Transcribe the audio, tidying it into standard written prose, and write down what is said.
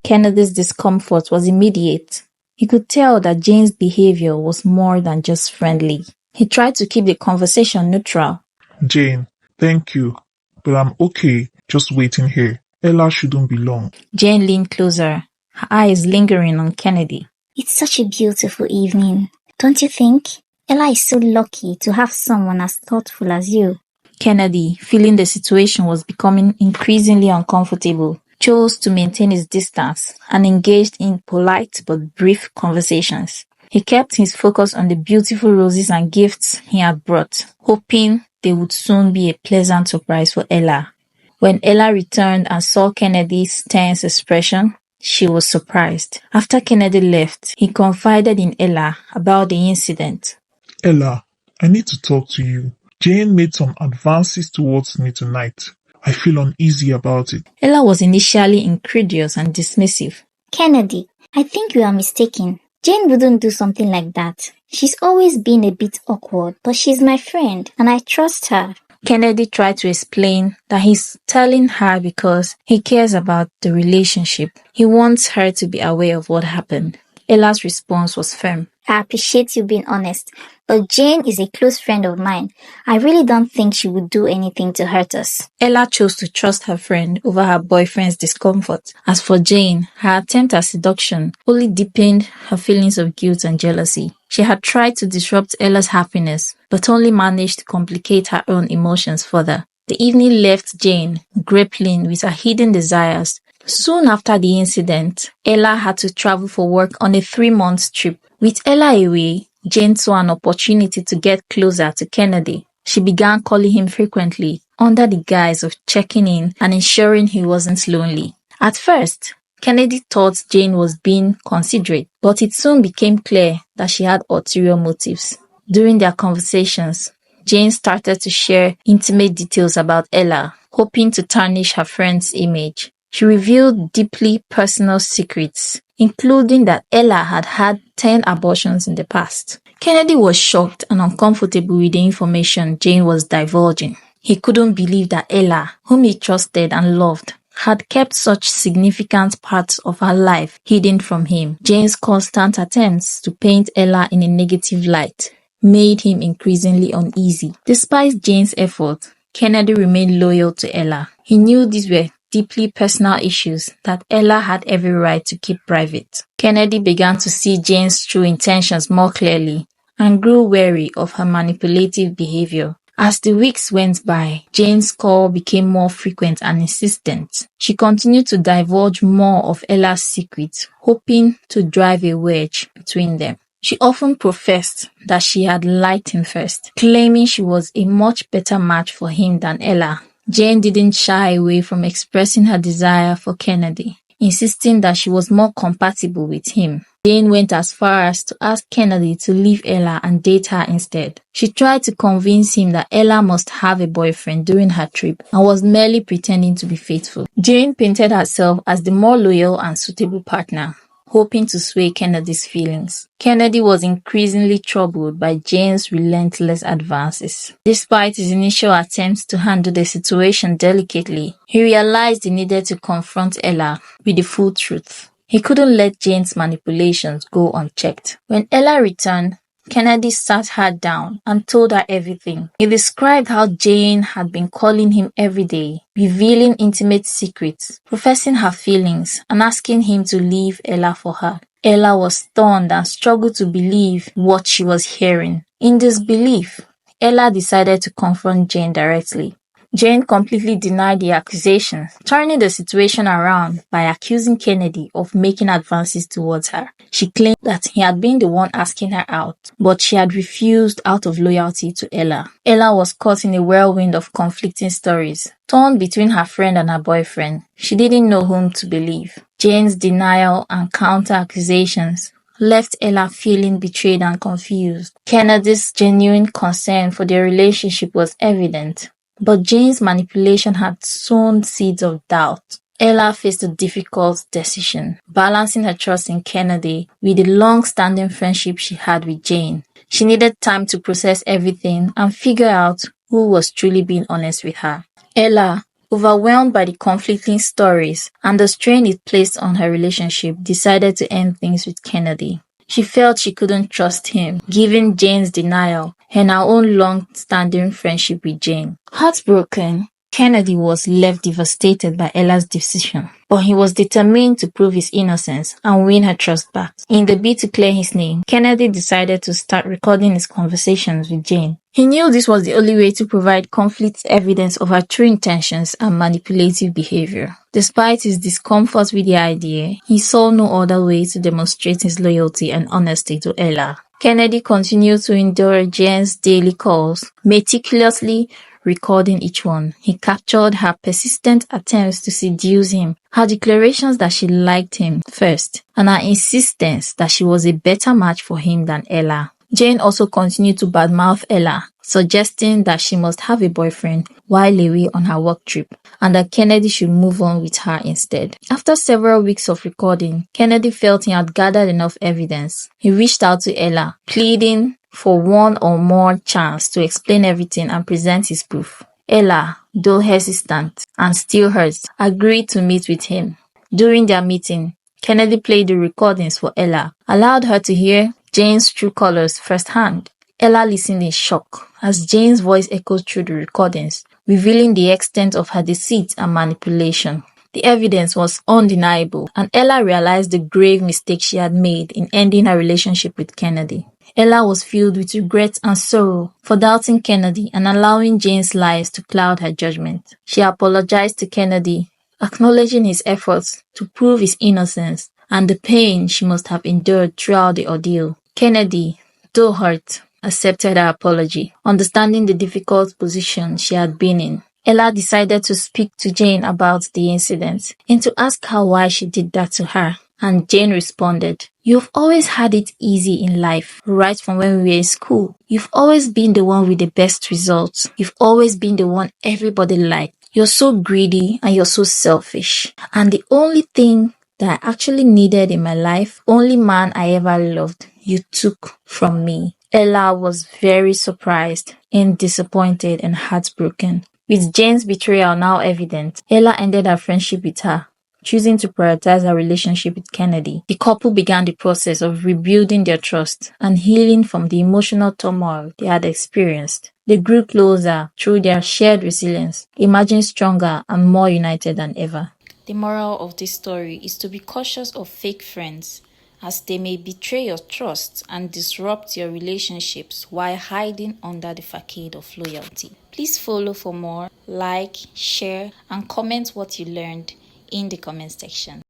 Kennedy's discomfort was immediate. He could tell that Jane's behavior was more than just friendly. He tried to keep the conversation neutral. Jane, thank you, but I'm okay just waiting here. Ella shouldn't be long. Jane leaned closer, her eyes lingering on Kennedy. It's such a beautiful evening, don't you think? Ella is so lucky to have someone as thoughtful as you. Kennedy, feeling the situation was becoming increasingly uncomfortable, chose to maintain his distance and engaged in polite but brief conversations. He kept his focus on the beautiful roses and gifts he had brought, hoping they would soon be a pleasant surprise for Ella. When Ella returned and saw Kennedy's tense expression, she was surprised. After Kennedy left, he confided in Ella about the incident. Ella, I need to talk to you. Jane made some advances towards me tonight. I feel uneasy about it. Ella was initially incredulous and dismissive. Kennedy, I think you are mistaken. Jane wouldn't do something like that. She's always been a bit awkward, but she's my friend and I trust her. Kennedy tried to explain that he's telling her because he cares about the relationship. He wants her to be aware of what happened. Ella's response was firm. I appreciate you being honest, but Jane is a close friend of mine. I really don't think she would do anything to hurt us. Ella chose to trust her friend over her boyfriend's discomfort. As for Jane, her attempt at seduction only deepened her feelings of guilt and jealousy. She had tried to disrupt Ella's happiness, but only managed to complicate her own emotions further. The evening left Jane grappling with her hidden desires. Soon after the incident, Ella had to travel for work on a 3-month trip. With Ella away, Jane saw an opportunity to get closer to Kennedy. She began calling him frequently, under the guise of checking in and ensuring he wasn't lonely. At first, Kennedy thought Jane was being considerate, but it soon became clear that she had ulterior motives. During their conversations, Jane started to share intimate details about Ella, hoping to tarnish her friend's image. She revealed deeply personal secrets, including that Ella had had 10 abortions in the past. Kennedy was shocked and uncomfortable with the information Jane was divulging. He couldn't believe that Ella, whom he trusted and loved, had kept such significant parts of her life hidden from him. Jane's constant attempts to paint Ella in a negative light made him increasingly uneasy. Despite Jane's efforts, Kennedy remained loyal to Ella. He knew these were deeply personal issues that Ella had every right to keep private. Kennedy began to see Jane's true intentions more clearly and grew wary of her manipulative behavior. As the weeks went by, Jane's call became more frequent and insistent. She continued to divulge more of Ella's secrets, hoping to drive a wedge between them. She often professed that she had liked him first, claiming she was a much better match for him than Ella. Jane didn't shy away from expressing her desire for Kennedy, insisting that she was more compatible with him. Jane went as far as to ask Kennedy to leave Ella and date her instead. She tried to convince him that Ella must have a boyfriend during her trip and was merely pretending to be faithful. Jane painted herself as the more loyal and suitable partner, hoping to sway Kennedy's feelings. Kennedy was increasingly troubled by Jane's relentless advances. Despite his initial attempts to handle the situation delicately, he realized he needed to confront Ella with the full truth. He couldn't let Jane's manipulations go unchecked. When Ella returned, Kennedy sat her down and told her everything. He described how Jane had been calling him every day, revealing intimate secrets, professing her feelings, and asking him to leave Ella for her. Ella was stunned and struggled to believe what she was hearing. In disbelief, Ella decided to confront Jane directly. Jane completely denied the accusation, turning the situation around by accusing Kennedy of making advances towards her. She claimed that he had been the one asking her out, but she had refused out of loyalty to Ella. Ella was caught in a whirlwind of conflicting stories. Torn between her friend and her boyfriend, she didn't know whom to believe. Jane's denial and counter-accusations left Ella feeling betrayed and confused. Kennedy's genuine concern for their relationship was evident, but Jane's manipulation had sown seeds of doubt. Ella faced a difficult decision, balancing her trust in Kennedy with the long-standing friendship she had with Jane. She needed time to process everything and figure out who was truly being honest with her. Ella, overwhelmed by the conflicting stories and the strain it placed on her relationship, decided to end things with Kennedy. She felt she couldn't trust him, given Jane's denial and her own long-standing friendship with Jane. Heartbroken, Kennedy was left devastated by Ella's decision, but he was determined to prove his innocence and win her trust back. In the bid to clear his name, Kennedy decided to start recording his conversations with Jane. He knew this was the only way to provide complete evidence of her true intentions and manipulative behavior. Despite his discomfort with the idea, he saw no other way to demonstrate his loyalty and honesty to Ella. Kennedy continued to endure Jane's daily calls, meticulously recording each one. He captured her persistent attempts to seduce him, her declarations that she liked him first, and her insistence that she was a better match for him than Ella. Jane also continued to badmouth Ella, suggesting that she must have a boyfriend while away on her work trip, and that Kennedy should move on with her instead. After several weeks of recording, Kennedy felt he had gathered enough evidence. He reached out to Ella, pleading for one or more chance to explain everything and present his proof. Ella, though hesitant and still hurt, agreed to meet with him. During their meeting, Kennedy played the recordings for Ella, allowed her to hear Jane's true colors firsthand. Ella listened in shock as Jane's voice echoed through the recordings, revealing the extent of her deceit and manipulation. The evidence was undeniable, and Ella realized the grave mistake she had made in ending her relationship with Kennedy. Ella was filled with regret and sorrow for doubting Kennedy and allowing Jane's lies to cloud her judgment. She apologized to Kennedy, acknowledging his efforts to prove his innocence and the pain she must have endured throughout the ordeal. Kennedy, though hurt, accepted her apology, understanding the difficult position she had been in. Ella decided to speak to Jane about the incident and to ask her why she did that to her. And Jane responded, "You've always had it easy in life, right from when we were in school. You've always been the one with the best results. You've always been the one everybody liked. You're so greedy and you're so selfish. And the only thing that I actually needed in my life, only man I ever loved, you took from me." Ella was very surprised and disappointed and heartbroken. With Jane's betrayal now evident, Ella ended her friendship with her, choosing to prioritize her relationship with Kennedy. The couple began the process of rebuilding their trust and healing from the emotional turmoil they had experienced. They grew closer through their shared resilience, emerging stronger and more united than ever. The moral of this story is to be cautious of fake friends, as they may betray your trust and disrupt your relationships while hiding under the facade of loyalty. Please follow for more, like, share, and comment what you learned in the comment section.